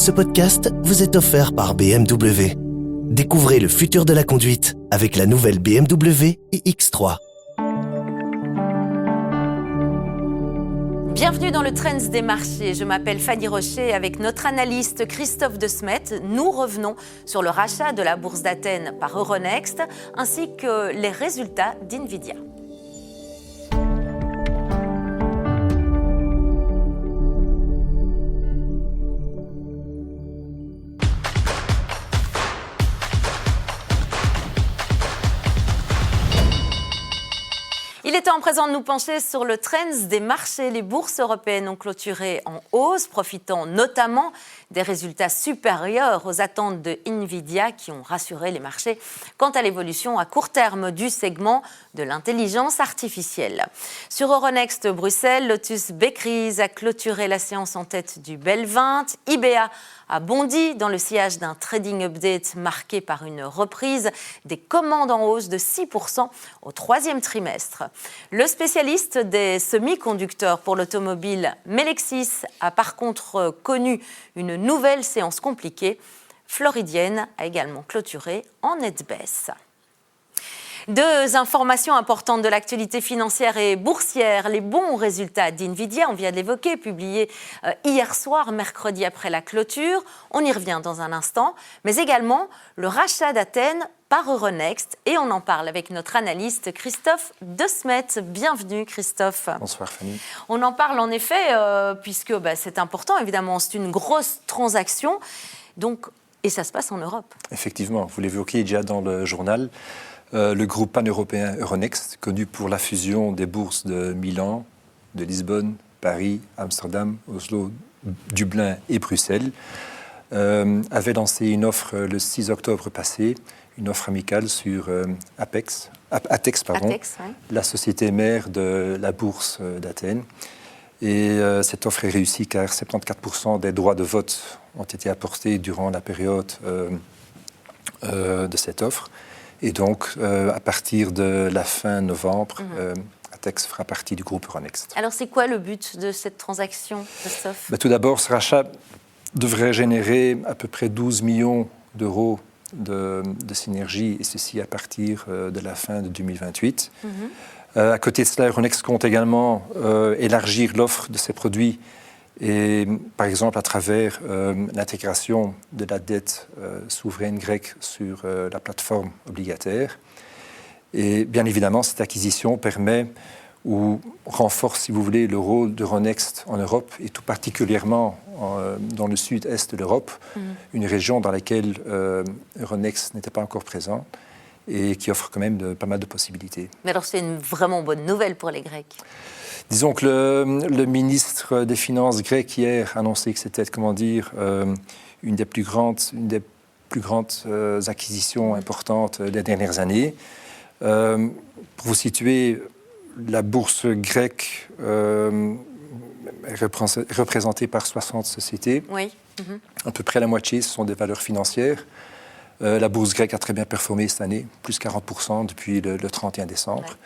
Ce podcast vous est offert par BMW. Découvrez le futur de la conduite avec la nouvelle BMW iX3. Bienvenue dans le Trends des marchés. Je m'appelle Fanny Rocher et avec notre analyste Christophe De Smet, nous revenons sur le rachat de la bourse d'Athènes par Euronext ainsi que les résultats d'NVIDIA. Il est temps présent de nous pencher sur le trend des marchés. Les bourses européennes ont clôturé en hausse, profitant notamment des résultats supérieurs aux attentes de NVIDIA qui ont rassuré les marchés quant à l'évolution à court terme du segment de l'intelligence artificielle. Sur Euronext Bruxelles, Lotus Bekries a clôturé la séance en tête du BEL 20. IBA a bondi dans le sillage d'un trading update marqué par une reprise des commandes en hausse de 6% au troisième trimestre. Le spécialiste des semi-conducteurs pour l'automobile, Melexis, a par contre connu une nouvelle séance compliquée. Floridienne a également clôturé en nette baisse. Deux informations importantes de l'actualité financière et boursière. Les bons résultats d'NVIDIA, on vient de l'évoquer, publiés hier soir, mercredi après la clôture. On y revient dans un instant. Mais également le rachat d'Athènes par Euronext. Et on en parle avec notre analyste Christophe De Smet. Bienvenue Christophe. Bonsoir Fanny. On en parle en effet, puisque c'est important évidemment. C'est une grosse transaction. Et ça se passe en Europe. Effectivement, vous l'évoquiez déjà dans le journal. Le groupe pan-européen Euronext, connu pour la fusion des bourses de Milan, de Lisbonne, Paris, Amsterdam, Oslo, Dublin et Bruxelles, avait lancé une offre le 6 octobre passé, une offre amicale sur Atex, ouais. La société mère de la bourse d'Athènes. Et cette offre est réussie car 74% des droits de vote ont été apportés durant la période de cette offre. Et donc, à partir de la fin novembre, Atex fera partie du groupe Euronext. Alors, c'est quoi le but de cette transaction, Christophe ? Tout d'abord, ce rachat devrait générer à peu près 12 millions d'euros de synergie, et ceci à partir de la fin de 2028. À côté de cela, Euronext compte également élargir l'offre de ses produits, et par exemple à travers l'intégration de la dette souveraine grecque sur la plateforme obligataire. Et bien évidemment, cette acquisition permet ou renforce, si vous voulez, le rôle d'Euronext en Europe, et tout particulièrement dans le sud-est de l'Europe, une région dans laquelle Euronext n'était pas encore présent et qui offre quand même pas mal de possibilités. Mais alors c'est une vraiment bonne nouvelle pour les Grecs. Disons que le ministre des Finances grec hier a annoncé que c'était, une des plus grandes acquisitions importantes des dernières années. Pour vous situer, la bourse grecque est représentée par 60 sociétés. Oui. À peu près la moitié, ce sont des valeurs financières. La bourse grecque a très bien performé cette année, plus 40% depuis le 31 décembre. Ouais.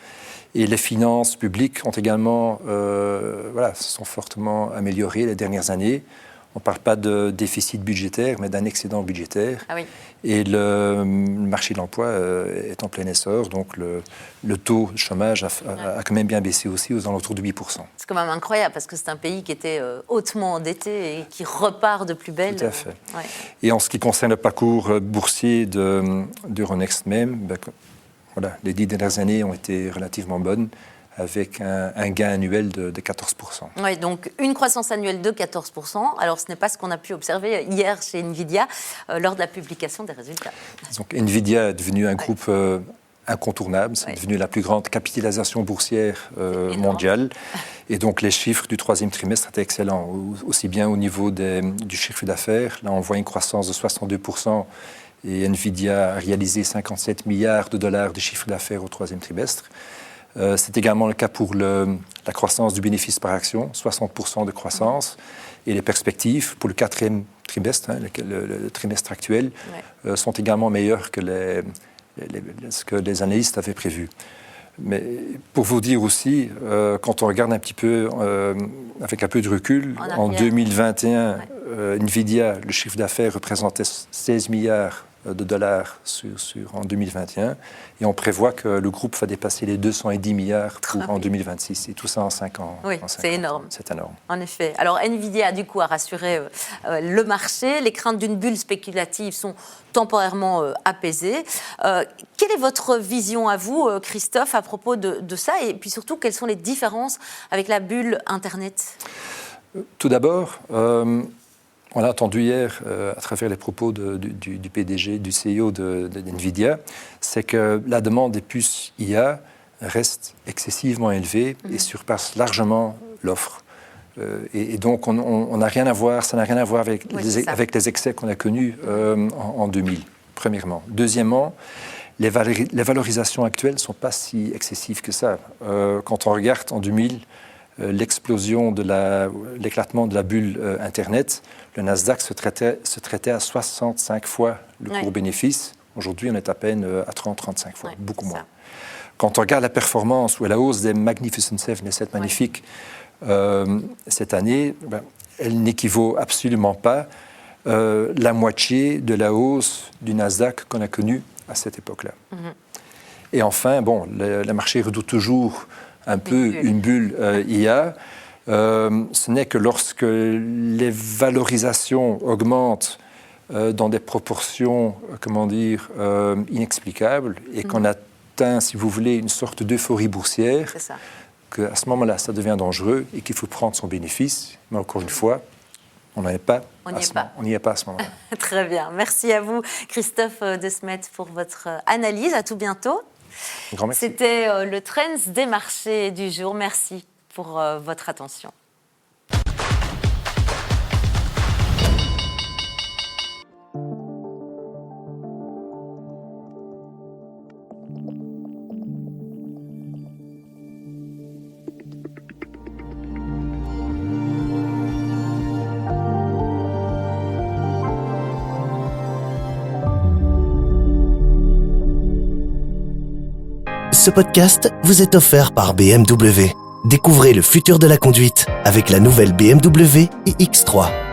Et les finances publiques ont également se sont fortement améliorées les dernières années. On ne parle pas de déficit budgétaire, mais d'un excédent budgétaire. Ah oui. Et le marché de l'emploi est en plein essor. Donc le taux de chômage a quand même bien baissé aussi, aux alentours de 8%. C'est quand même incroyable, parce que c'est un pays qui était hautement endetté et qui repart de plus belle. Tout à fait. Et en ce qui concerne le parcours boursier d'Euronext même, les 10 dernières années ont été relativement bonnes, avec un gain annuel de 14%. Oui, donc une croissance annuelle de 14%. Alors, ce n'est pas ce qu'on a pu observer hier chez NVIDIA lors de la publication des résultats. Donc, NVIDIA est devenu un groupe incontournable. C'est devenu la plus grande capitalisation boursière mondiale. Et donc, les chiffres du troisième trimestre étaient excellents, aussi bien au niveau du chiffre d'affaires. Là, on voit une croissance de 62%. Et NVIDIA a réalisé 57 milliards de dollars de chiffre d'affaires au troisième trimestre. C'est également le cas pour la croissance du bénéfice par action, 60% de croissance. Et les perspectives pour le quatrième trimestre, le trimestre actuel, sont également meilleures que ce que les analystes avaient prévu. Mais pour vous dire aussi, quand on regarde un petit peu, avec un peu de recul, en 2021, Nvidia, le chiffre d'affaires représentait 16 milliards de dollars en 2021 et on prévoit que le groupe va dépasser les 210 milliards en 2026 et tout ça en 5 ans. Oui, c'est énorme. C'est énorme. En effet. Alors Nvidia du coup a rassuré le marché. Les craintes d'une bulle spéculative sont temporairement apaisées. Quelle est votre vision à vous, Christophe, à propos de ça et puis surtout quelles sont les différences avec la bulle Internet ? Tout d'abord, on a entendu hier, à travers les propos du PDG, du CEO de Nvidia, c'est que la demande des puces IA reste excessivement élevée et surpasse largement l'offre. Et donc, on n'a rien à voir, ça n'a rien à voir avec les excès qu'on a connus en 2000, premièrement. Deuxièmement, les valorisations actuelles ne sont pas si excessives que ça. Quand on regarde en 2000, l'éclatement de la bulle Internet, le Nasdaq se traitait à 65 fois le cours bénéfice. Aujourd'hui, on est à peine à 30-35 fois, beaucoup moins. Quand on regarde la performance ou la hausse des Magnificent Seven, les 7 magnifiques, cette année, elle n'équivaut absolument pas la moitié de la hausse du Nasdaq qu'on a connue à cette époque-là. Et enfin, le marché redoute toujours un peu une bulle IA. Ce n'est que lorsque les valorisations augmentent dans des proportions, inexplicables et qu'on atteint, si vous voulez, une sorte d'euphorie boursière, qu'à ce moment-là, ça devient dangereux et qu'il faut prendre son bénéfice. Mais encore une fois, on n'y est pas à ce moment-là. Très bien. Merci à vous, Christophe De Smet, pour votre analyse. À tout bientôt. C'était le Trends des marchés du jour. Merci pour votre attention. Ce podcast vous est offert par BMW. Découvrez le futur de la conduite avec la nouvelle BMW iX3.